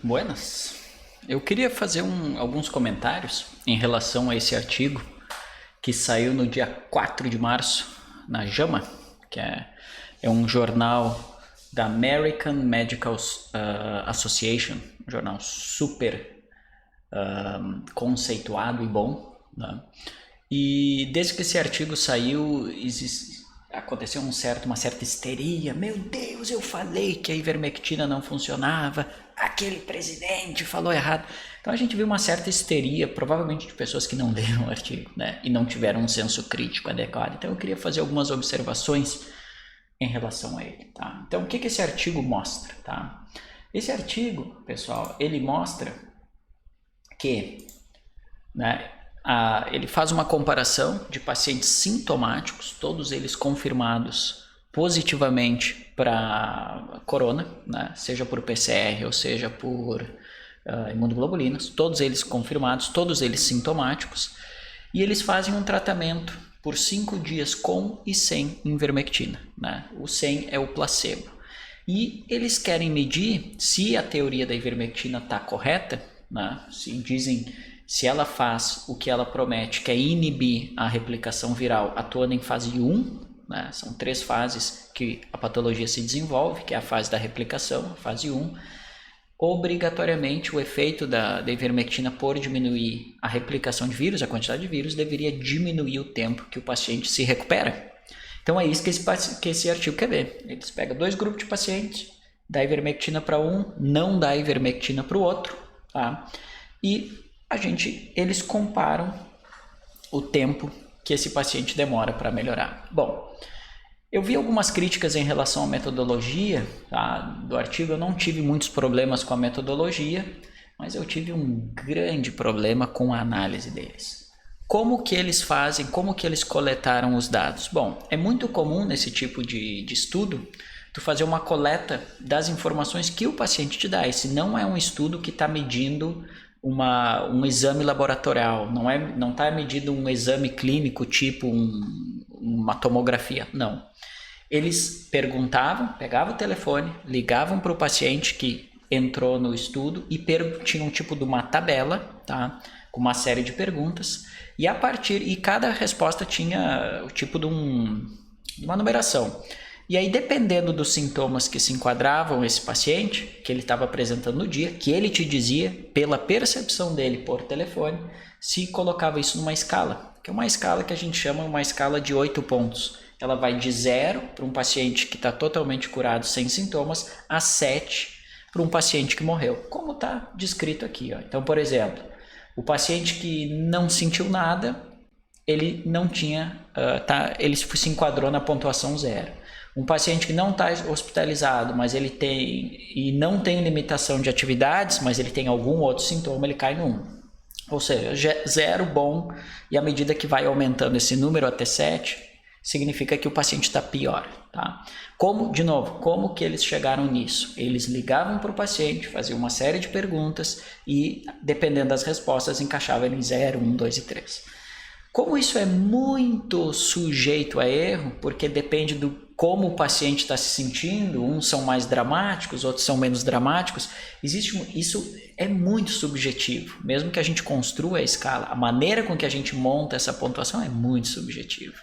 Buenas. Eu queria fazer alguns comentários em relação a esse artigo que saiu no dia 4 de março na JAMA, que é um jornal da American Medical Association, um jornal super conceituado e bom, né? E desde que esse artigo saiu, aconteceu uma certa histeria. Meu Deus, eu falei que a ivermectina não funcionava, aquele presidente falou errado. Então a gente viu uma certa histeria, provavelmente de pessoas que não leram o artigo, né? E não tiveram um senso crítico adequado. Então eu queria fazer algumas observações em relação a ele, tá? Então o que esse artigo mostra, tá? Esse artigo, pessoal, ele mostra que, né, ele faz uma comparação de pacientes sintomáticos, todos eles confirmados positivamente para corona, né? Seja por PCR ou seja por imunoglobulinas, todos eles confirmados, todos eles sintomáticos, e eles fazem um tratamento por 5 dias com e sem ivermectina, né? O sem é o placebo. E eles querem medir se a teoria da ivermectina está correta, né? Se ela faz o que ela promete, que é inibir a replicação viral atuando em fase 1, né? São 3 fases que a patologia se desenvolve, que é a fase da replicação, a fase 1. Obrigatoriamente, o efeito da ivermectina por diminuir a replicação de vírus, a quantidade de vírus, deveria diminuir o tempo que o paciente se recupera. Então é isso que esse artigo quer ver. Eles pegam 2 grupos de pacientes, dá ivermectina para um, não dá ivermectina para o outro, tá? E eles comparam o tempo que esse paciente demora para melhorar. Bom, eu vi algumas críticas em relação à metodologia, tá, do artigo. Eu não tive muitos problemas com a metodologia, mas eu tive um grande problema com a análise deles. Como que eles fazem, como que eles coletaram os dados? Bom, é muito comum nesse tipo de estudo tu fazer uma coleta das informações que o paciente te dá. Esse não é um estudo que está medindo um exame laboratorial, não está medindo um exame clínico tipo uma tomografia, não. Eles perguntavam, pegavam o telefone, ligavam para o paciente que entrou no estudo e tinham um tipo de uma tabela, tá? Com uma série de perguntas, e cada resposta tinha o tipo de uma numeração. E aí, dependendo dos sintomas que se enquadravam esse paciente, que ele estava apresentando no dia, que ele te dizia, pela percepção dele por telefone, se colocava isso numa escala, que é uma escala que a gente chama uma escala de 8 pontos. Ela vai de 0 para um paciente que está totalmente curado sem sintomas, a 7 para um paciente que morreu, como está descrito aqui, ó. Então, por exemplo, o paciente que não sentiu nada, ele não tinha, ele se enquadrou na pontuação 0. Um paciente que não está hospitalizado, mas ele não tem limitação de atividades, mas ele tem algum outro sintoma, ele cai no 1. Ou seja, 0 bom, e à medida que vai aumentando esse número até 7, significa que o paciente está pior, tá? Como que eles chegaram nisso? Eles ligavam para o paciente, faziam uma série de perguntas e, dependendo das respostas, encaixavam em 0, 1, 2 e 3. Como isso é muito sujeito a erro, porque depende do como o paciente está se sentindo, uns são mais dramáticos, outros são menos dramáticos, isso é muito subjetivo, mesmo que a gente construa a escala, a maneira com que a gente monta essa pontuação é muito subjetiva.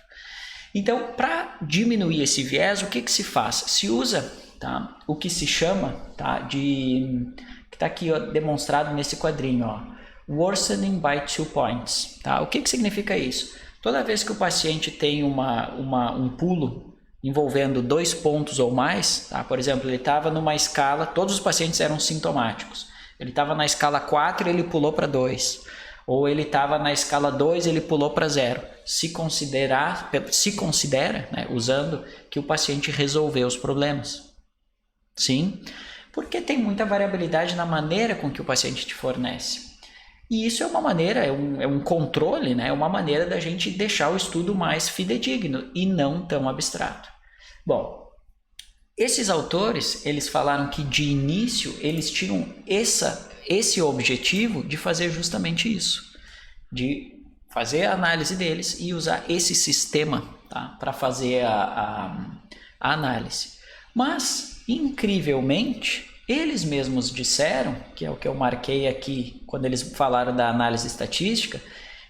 Então, para diminuir esse viés, o que se faz? Se usa, tá, o que se chama, tá, que está aqui, ó, demonstrado nesse quadrinho, ó, worsening by 2 points. Tá? O que significa isso? Toda vez que o paciente tem um pulo envolvendo 2 pontos ou mais, tá? Por exemplo, ele estava numa escala, todos os pacientes eram sintomáticos. Ele estava na escala 4 e ele pulou para 2. Ou ele estava na escala 2 e ele pulou para 0. Se considera, né, usando que o paciente resolveu os problemas. Sim, porque tem muita variabilidade na maneira com que o paciente te fornece. E isso é uma maneira, é um controle, né? É uma maneira da gente deixar o estudo mais fidedigno e não tão abstrato. Bom, esses autores, eles falaram que de início eles tinham esse objetivo de fazer justamente isso, de fazer a análise deles e usar esse sistema, tá, para fazer a análise. Mas, incrivelmente, Eles mesmos disseram, que é o que eu marquei aqui quando eles falaram da análise estatística,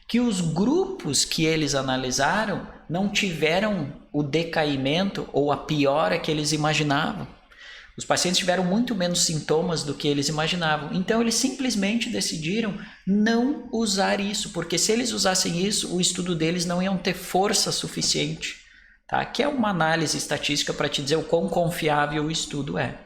que os grupos que eles analisaram não tiveram o decaimento ou a piora que eles imaginavam. Os pacientes tiveram muito menos sintomas do que eles imaginavam. Então, eles simplesmente decidiram não usar isso, porque se eles usassem isso, o estudo deles não iam ter força suficiente, tá? Que é uma análise estatística para te dizer o quão confiável o estudo é.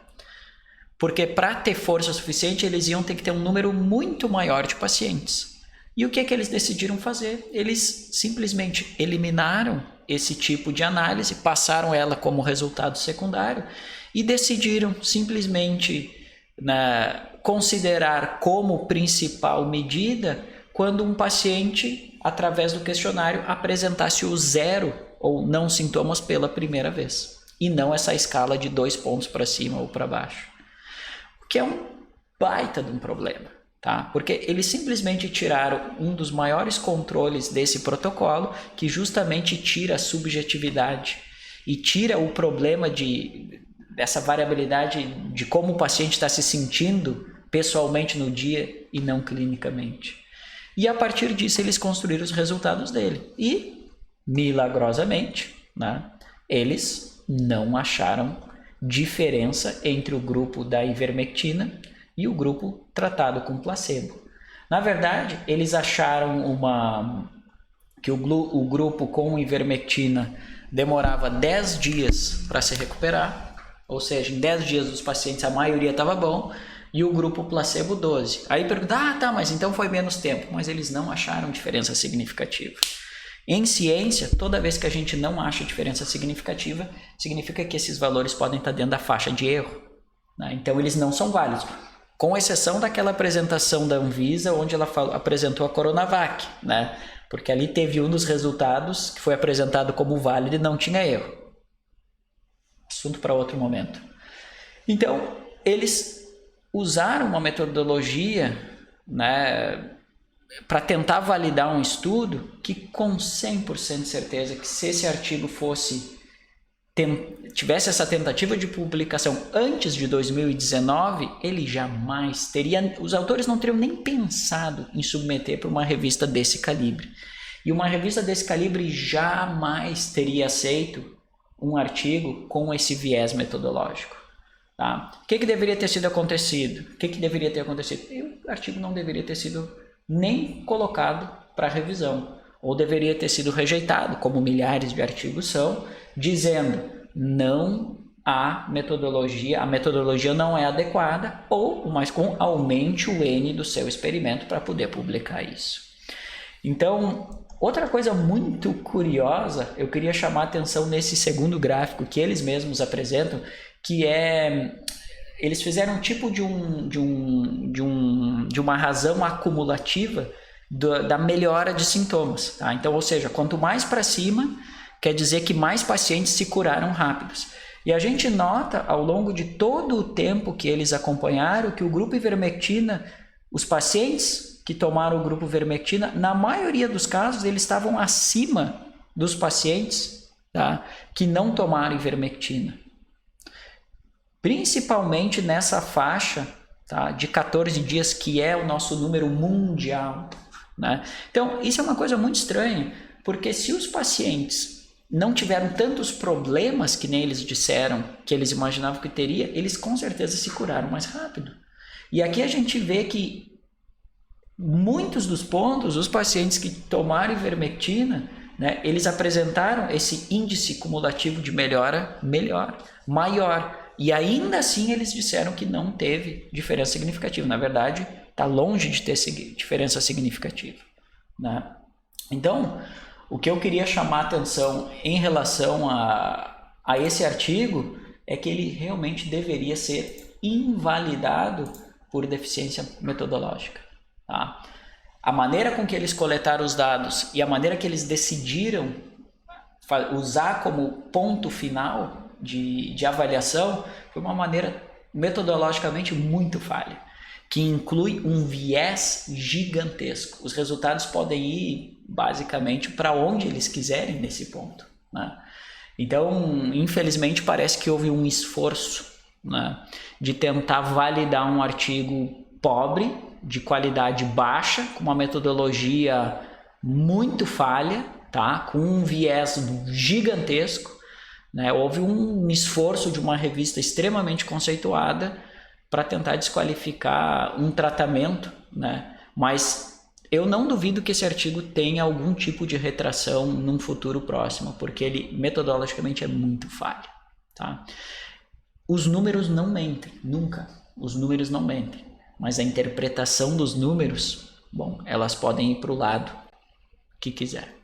Porque para ter força suficiente, eles iam ter que ter um número muito maior de pacientes. E o que é que eles decidiram fazer? Eles simplesmente eliminaram esse tipo de análise, passaram ela como resultado secundário e decidiram simplesmente considerar como principal medida quando um paciente, através do questionário, apresentasse o 0 ou não sintomas pela primeira vez. E não essa escala de 2 pontos para cima ou para baixo. Que é um baita de um problema, tá? Porque eles simplesmente tiraram um dos maiores controles desse protocolo, que justamente tira a subjetividade e tira o problema dessa variabilidade de como o paciente está se sentindo pessoalmente no dia e não clinicamente. E a partir disso eles construíram os resultados dele. E, milagrosamente, né, eles não acharam diferença entre o grupo da ivermectina e o grupo tratado com placebo. Na verdade, eles acharam que o grupo com ivermectina demorava 10 dias para se recuperar, ou seja, em 10 dias os pacientes, a maioria estava bom, e o grupo placebo 12. Aí pergunta, mas então foi menos tempo. Mas eles não acharam diferença significativa. Em ciência, toda vez que a gente não acha diferença significativa, significa que esses valores podem estar dentro da faixa de erro, né? Então, eles não são válidos, com exceção daquela apresentação da Anvisa, onde ela apresentou a Coronavac, né? Porque ali teve um dos resultados que foi apresentado como válido e não tinha erro. Assunto para outro momento. Então, eles usaram uma metodologia, né, para tentar validar um estudo que, com 100% de certeza, que se esse artigo tivesse essa tentativa de publicação antes de 2019, ele jamais teria, os autores não teriam nem pensado em submeter para uma revista desse calibre. E uma revista desse calibre jamais teria aceito um artigo com esse viés metodológico. Tá? O que deveria ter sido acontecido? O que deveria ter acontecido? E o artigo não deveria ter sido nem colocado para revisão, ou deveria ter sido rejeitado, como milhares de artigos são, dizendo não há metodologia, a metodologia não é adequada, ou o mais comum, aumente o N do seu experimento para poder publicar isso. Então, outra coisa muito curiosa, eu queria chamar a atenção nesse segundo gráfico que eles mesmos apresentam, que é... Eles fizeram um tipo de uma razão acumulativa da melhora de sintomas. Tá? Então, ou seja, quanto mais para cima, quer dizer que mais pacientes se curaram rápidos. E a gente nota, ao longo de todo o tempo que eles acompanharam, que o grupo ivermectina, os pacientes que tomaram o grupo ivermectina, na maioria dos casos, eles estavam acima dos pacientes, tá, que não tomaram ivermectina. Principalmente nessa faixa, tá, de 14 dias, que é o nosso número mundial, né? Então, isso é uma coisa muito estranha, porque se os pacientes não tiveram tantos problemas que nem eles disseram, que eles imaginavam que teria, eles com certeza se curaram mais rápido. E aqui a gente vê que muitos dos pontos, os pacientes que tomaram ivermectina, né, eles apresentaram esse índice cumulativo de melhora maior. E ainda assim eles disseram que não teve diferença significativa. Na verdade, está longe de ter diferença significativa, né? Então, o que eu queria chamar a atenção em relação a esse artigo é que ele realmente deveria ser invalidado por deficiência metodológica. Tá? A maneira com que eles coletaram os dados e a maneira que eles decidiram usar como ponto final de avaliação foi uma maneira metodologicamente muito falha, que inclui um viés gigantesco. Os resultados podem ir basicamente para onde eles quiserem nesse ponto, né? Então, infelizmente, parece que houve um esforço né, de tentar validar um artigo pobre, de qualidade baixa, com uma metodologia muito falha, tá, com um viés gigantesco, né? Houve um esforço de uma revista extremamente conceituada para tentar desqualificar um tratamento, né? Mas eu não duvido que esse artigo tenha algum tipo de retração num futuro próximo, porque ele metodologicamente é muito falho, tá? Os números não mentem, nunca. Os números não mentem. Mas a interpretação dos números, bom, elas podem ir para o lado que quiser.